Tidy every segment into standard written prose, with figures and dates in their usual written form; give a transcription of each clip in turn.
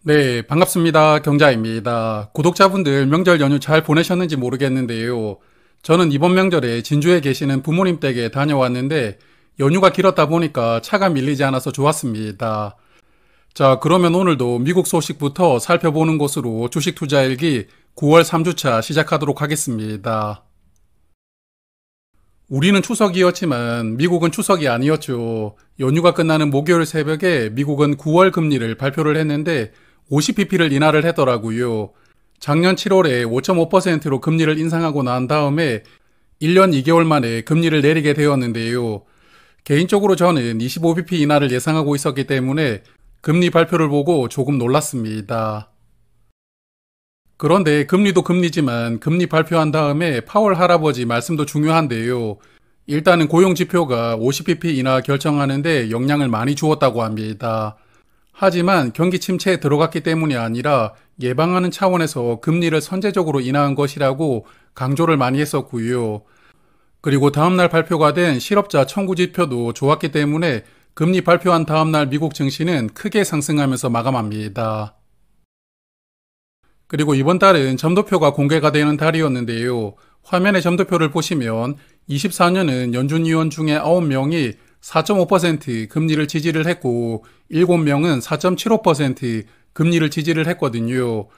네, 반갑습니다. 경자입니다. 구독자분들 명절 연휴 잘 보내셨는지 모르겠는데요. 저는 이번 명절에 진주에 계시는 부모님 댁에 다녀왔는데 연휴가 길었다 보니까 차가 밀리지 않아서 좋았습니다. 자, 그러면 오늘도 미국 소식부터 살펴보는 것으로 주식 투자 일기 9월 3주차 시작하도록 하겠습니다. 우리는 추석이었지만 미국은 추석이 아니었죠. 연휴가 끝나는 목요일 새벽에 미국은 9월 금리를 발표를 했는데 50bp를 인하를 했더라고요. 작년 7월에 5.5%로 금리를 인상하고 난 다음에 1년 2개월 만에 금리를 내리게 되었는데요. 개인적으로 저는 25bp 인하를 예상하고 있었기 때문에 금리 발표를 보고 조금 놀랐습니다. 그런데 금리도 금리지만 금리 발표한 다음에 파월 할아버지 말씀도 중요한데요. 일단은 고용 지표가 50bp 인하 결정하는데 영향을 많이 주었다고 합니다. 하지만 경기 침체에 들어갔기 때문이 아니라 예방하는 차원에서 금리를 선제적으로 인하한 것이라고 강조를 많이 했었고요. 그리고 다음날 발표가 된 실업자 청구 지표도 좋았기 때문에 금리 발표한 다음날 미국 증시는 크게 상승하면서 마감합니다. 그리고 이번 달은 점도표가 공개가 되는 달이었는데요. 화면의 점도표를 보시면 24년은 연준 위원 중에 9명이 4.5% 금리를 지지를 했고 7명은 4.75% 금리를 지지를 했거든요.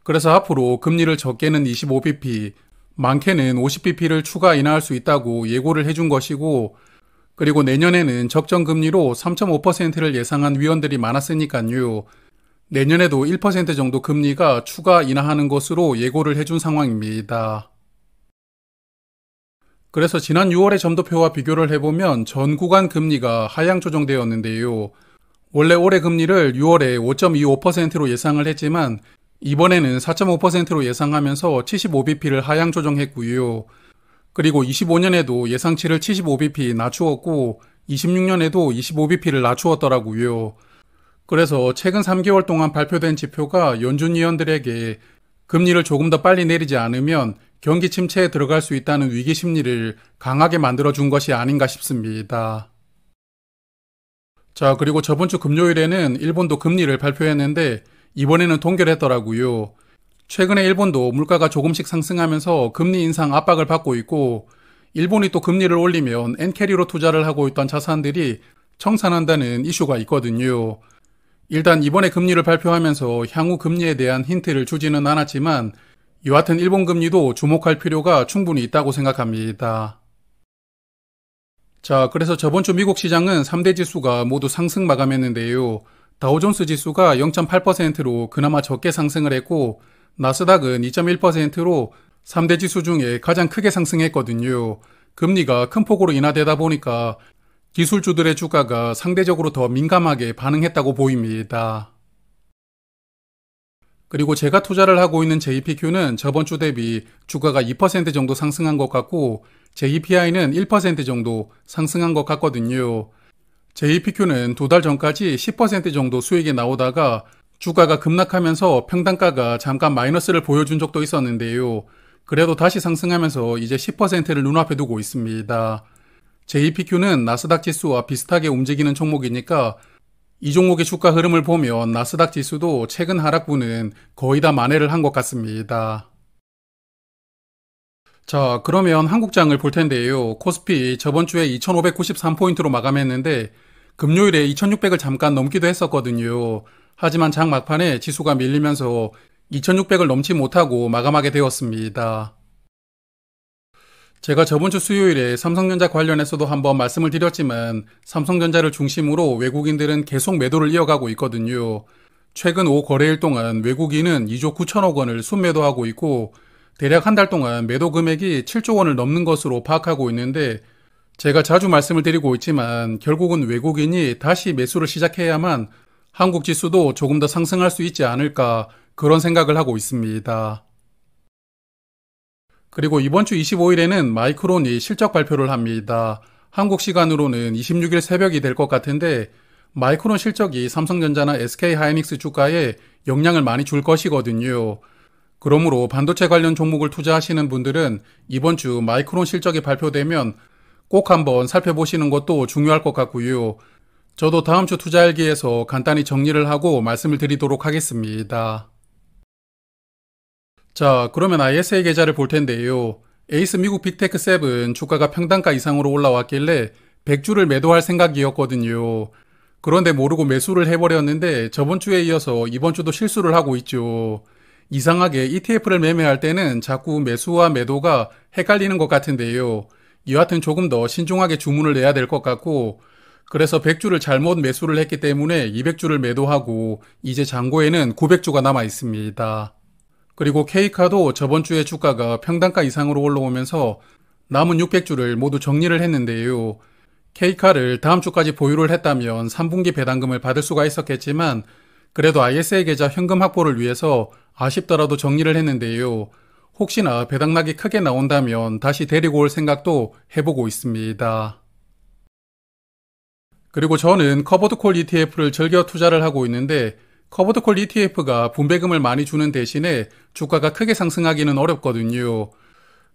그래서 앞으로 금리를 적게는 25bp, 많게는 50bp를 추가 인하할 수 있다고 예고를 해준 것이고, 그리고 내년에는 적정금리로 3.5%를 예상한 위원들이 많았으니까요. 내년에도 1% 정도 금리가 추가 인하하는 것으로 예고를 해준 상황입니다. 그래서 지난 6월의 점도표와 비교를 해보면 전 구간 금리가 하향 조정되었는데요. 원래 올해 금리를 6월에 5.25%로 예상을 했지만 이번에는 4.5%로 예상하면서 75bp를 하향 조정했고요. 그리고 25년에도 예상치를 75bp 낮추었고 26년에도 25bp를 낮추었더라고요. 그래서 최근 3개월 동안 발표된 지표가 연준 위원들에게 금리를 조금 더 빨리 내리지 않으면 경기 침체에 들어갈 수 있다는 위기 심리를 강하게 만들어준 것이 아닌가 싶습니다. 자, 그리고 저번 주 금요일에는 일본도 금리를 발표했는데 이번에는 동결했더라고요. 최근에 일본도 물가가 조금씩 상승하면서 금리 인상 압박을 받고 있고 일본이 또 금리를 올리면 엔캐리로 투자를 하고 있던 자산들이 청산한다는 이슈가 있거든요. 일단 이번에 금리를 발표하면서 향후 금리에 대한 힌트를 주지는 않았지만 여하튼 일본 금리도 주목할 필요가 충분히 있다고 생각합니다. 자, 그래서 저번 주 미국 시장은 3대 지수가 모두 상승 마감했는데요. 다우존스 지수가 0.8%로 그나마 적게 상승을 했고 나스닥은 2.1%로 3대 지수 중에 가장 크게 상승했거든요. 금리가 큰 폭으로 인하되다 보니까 기술주들의 주가가 상대적으로 더 민감하게 반응했다고 보입니다. 그리고 제가 투자를 하고 있는 JPQ는 저번 주 대비 주가가 2% 정도 상승한 것 같고 JPI는 1% 정도 상승한 것 같거든요. JPQ는 2달 전까지 10% 정도 수익이 나오다가 주가가 급락하면서 평단가가 잠깐 마이너스를 보여준 적도 있었는데요. 그래도 다시 상승하면서 이제 10%를 눈앞에 두고 있습니다. JPQ는 나스닥 지수와 비슷하게 움직이는 종목이니까 이 종목의 주가 흐름을 보면 나스닥 지수도 최근 하락분은 거의 다 만회를 한 것 같습니다. 자, 그러면 한국장을 볼 텐데요. 코스피 저번 주에 2593포인트로 마감했는데 금요일에 2600을 잠깐 넘기도 했었거든요. 하지만 장 막판에 지수가 밀리면서 2600을 넘지 못하고 마감하게 되었습니다. 제가 저번 주 수요일에 삼성전자 관련해서도 한번 말씀을 드렸지만 삼성전자를 중심으로 외국인들은 계속 매도를 이어가고 있거든요. 최근 5거래일 동안 외국인은 2조 9천억 원을 순매도하고 있고 대략 한 달 동안 매도 금액이 7조 원을 넘는 것으로 파악하고 있는데 제가 자주 말씀을 드리고 있지만 결국은 외국인이 다시 매수를 시작해야만 한국 지수도 조금 더 상승할 수 있지 않을까 그런 생각을 하고 있습니다. 그리고 이번 주 25일에는 마이크론이 실적 발표를 합니다. 한국 시간으로는 26일 새벽이 될 것 같은데 마이크론 실적이 삼성전자나 SK하이닉스 주가에 영향을 많이 줄 것이거든요. 그러므로 반도체 관련 종목을 투자하시는 분들은 이번 주 마이크론 실적이 발표되면 꼭 한번 살펴보시는 것도 중요할 것 같고요. 저도 다음 주 투자일기에서 간단히 정리를 하고 말씀을 드리도록 하겠습니다. 자, 그러면 ISA 계좌를 볼 텐데요. 에이스 미국 빅테크 7 주가가 평단가 이상으로 올라왔길래 100주를 매도할 생각이었거든요. 그런데 모르고 매수를 해버렸는데 저번 주에 이어서 이번 주도 실수를 하고 있죠. 이상하게 ETF를 매매할 때는 자꾸 매수와 매도가 헷갈리는 것 같은데요. 여하튼 조금 더 신중하게 주문을 내야 될 것 같고, 그래서 100주를 잘못 매수를 했기 때문에 200주를 매도하고 이제 잔고에는 900주가 남아 있습니다. 그리고 K카도 저번 주에 주가가 평단가 이상으로 올라오면서 남은 600주를 모두 정리를 했는데요. K카를 다음 주까지 보유를 했다면 3분기 배당금을 받을 수가 있었겠지만 그래도 ISA 계좌 현금 확보를 위해서 아쉽더라도 정리를 했는데요. 혹시나 배당락이 크게 나온다면 다시 데리고 올 생각도 해보고 있습니다. 그리고 저는 커버드콜 ETF를 즐겨 투자를 하고 있는데 커버드콜 ETF가 분배금을 많이 주는 대신에 주가가 크게 상승하기는 어렵거든요.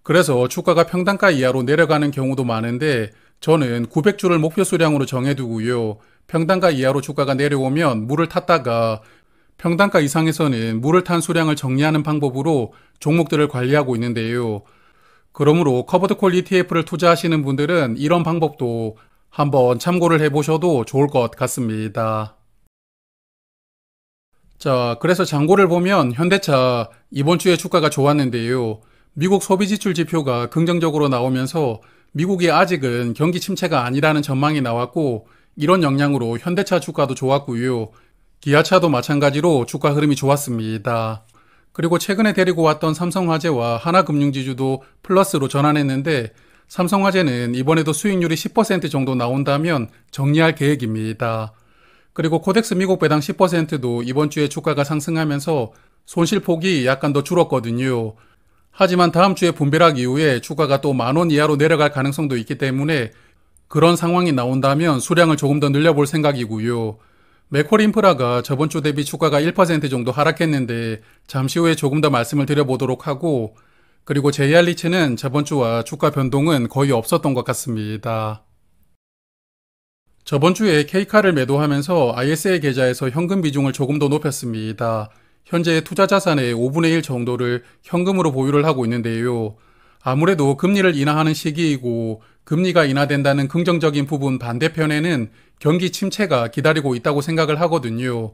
그래서 주가가 평단가 이하로 내려가는 경우도 많은데 저는 900주를 목표 수량으로 정해두고요. 평단가 이하로 주가가 내려오면 물을 탔다가 평단가 이상에서는 물을 탄 수량을 정리하는 방법으로 종목들을 관리하고 있는데요. 그러므로 커버드콜 ETF를 투자하시는 분들은 이런 방법도 한번 참고를 해보셔도 좋을 것 같습니다. 자, 그래서 잔고를 보면 현대차 이번 주에 주가가 좋았는데요. 미국 소비지출 지표가 긍정적으로 나오면서 미국이 아직은 경기 침체가 아니라는 전망이 나왔고 이런 영향으로 현대차 주가도 좋았고요. 기아차도 마찬가지로 주가 흐름이 좋았습니다. 그리고 최근에 데리고 왔던 삼성화재와 하나금융지주도 플러스로 전환했는데 삼성화재는 이번에도 수익률이 10% 정도 나온다면 정리할 계획입니다. 그리고 코덱스 미국 배당 10%도 이번 주에 주가가 상승하면서 손실폭이 약간 더 줄었거든요. 하지만 다음 주에 분배락 이후에 주가가 또 10,000원 이하로 내려갈 가능성도 있기 때문에 그런 상황이 나온다면 수량을 조금 더 늘려볼 생각이고요. 맥콜 인프라가 저번 주 대비 주가가 1% 정도 하락했는데 잠시 후에 조금 더 말씀을 드려보도록 하고, 그리고 JR리츠는 저번 주와 주가 변동은 거의 없었던 것 같습니다. 저번 주에 K카를 매도하면서 ISA 계좌에서 현금 비중을 조금 더 높였습니다. 현재 투자 자산의 5분의 1 정도를 현금으로 보유를 하고 있는데요. 아무래도 금리를 인하하는 시기이고 금리가 인하된다는 긍정적인 부분 반대편에는 경기 침체가 기다리고 있다고 생각을 하거든요.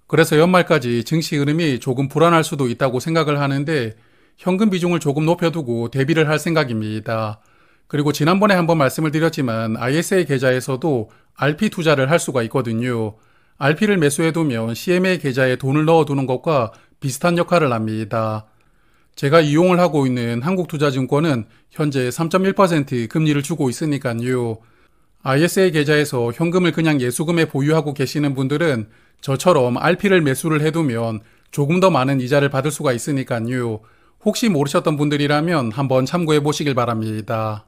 그래서 연말까지 증시 흐름이 조금 불안할 수도 있다고 생각을 하는데 현금 비중을 조금 높여두고 대비를 할 생각입니다. 그리고 지난번에 한번 말씀을 드렸지만 ISA 계좌에서도 RP 투자를 할 수가 있거든요. RP를 매수해두면 CMA 계좌에 돈을 넣어두는 것과 비슷한 역할을 합니다. 제가 이용을 하고 있는 한국투자증권은 현재 3.1% 금리를 주고 있으니까요. ISA 계좌에서 현금을 그냥 예수금에 보유하고 계시는 분들은 저처럼 RP를 매수를 해두면 조금 더 많은 이자를 받을 수가 있으니까요. 혹시 모르셨던 분들이라면 한번 참고해 보시길 바랍니다.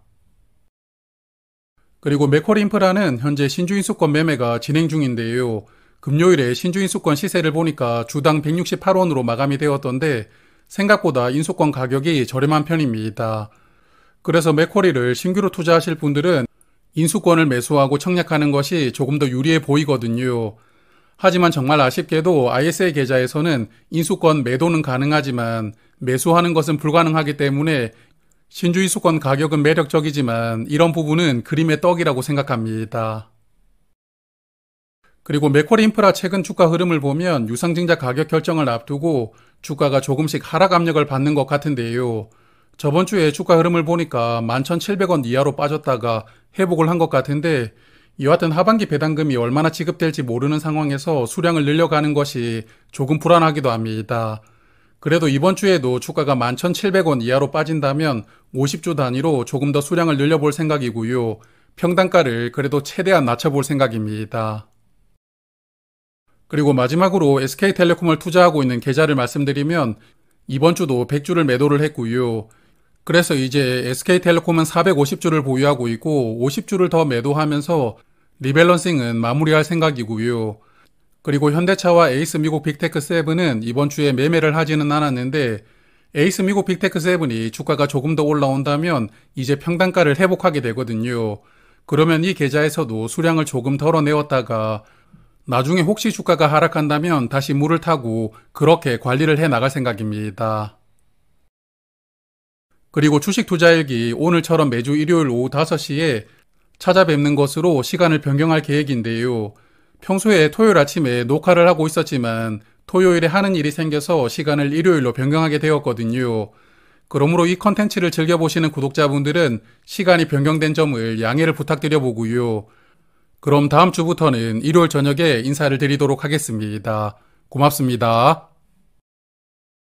그리고 맥콜 인프라는 현재 신주인수권 매매가 진행 중인데요. 금요일에 신주인수권 시세를 보니까 주당 168원으로 마감이 되었던데 생각보다 인수권 가격이 저렴한 편입니다. 그래서 맥쿼리를 신규로 투자하실 분들은 인수권을 매수하고 청약하는 것이 조금 더 유리해 보이거든요. 하지만 정말 아쉽게도 ISA 계좌에서는 인수권 매도는 가능하지만 매수하는 것은 불가능하기 때문에 신주인수권 가격은 매력적이지만 이런 부분은 그림의 떡이라고 생각합니다. 그리고 맥쿼리 인프라 최근 주가 흐름을 보면 유상증자 가격 결정을 앞두고 주가가 조금씩 하락 압력을 받는 것 같은데요. 저번 주에 주가 흐름을 보니까 11,700원 이하로 빠졌다가 회복을 한 것 같은데 여하튼 하반기 배당금이 얼마나 지급될지 모르는 상황에서 수량을 늘려가는 것이 조금 불안하기도 합니다. 그래도 이번 주에도 주가가 11,700원 이하로 빠진다면 50주 단위로 조금 더 수량을 늘려볼 생각이고요. 평단가를 그래도 최대한 낮춰볼 생각입니다. 그리고 마지막으로 SK텔레콤을 투자하고 있는 계좌를 말씀드리면 이번 주도 100주를 매도를 했고요. 그래서 이제 SK텔레콤은 450주를 보유하고 있고 50주를 더 매도하면서 리밸런싱은 마무리할 생각이고요. 그리고 현대차와 에이스 미국 빅테크 7은 이번 주에 매매를 하지는 않았는데 에이스 미국 빅테크 7이 주가가 조금 더 올라온다면 이제 평단가를 회복하게 되거든요. 그러면 이 계좌에서도 수량을 조금 덜어내었다가 나중에 혹시 주가가 하락한다면 다시 물을 타고 그렇게 관리를 해 나갈 생각입니다. 그리고 주식 투자일기 오늘처럼 매주 일요일 오후 5시에 찾아뵙는 것으로 시간을 변경할 계획인데요. 평소에 토요일 아침에 녹화를 하고 있었지만 토요일에 하는 일이 생겨서 시간을 일요일로 변경하게 되었거든요. 그러므로 이 컨텐츠를 즐겨보시는 구독자분들은 시간이 변경된 점을 양해를 부탁드려 보고요. 그럼 다음 주부터는 일요일 저녁에 인사를 드리도록 하겠습니다. 고맙습니다.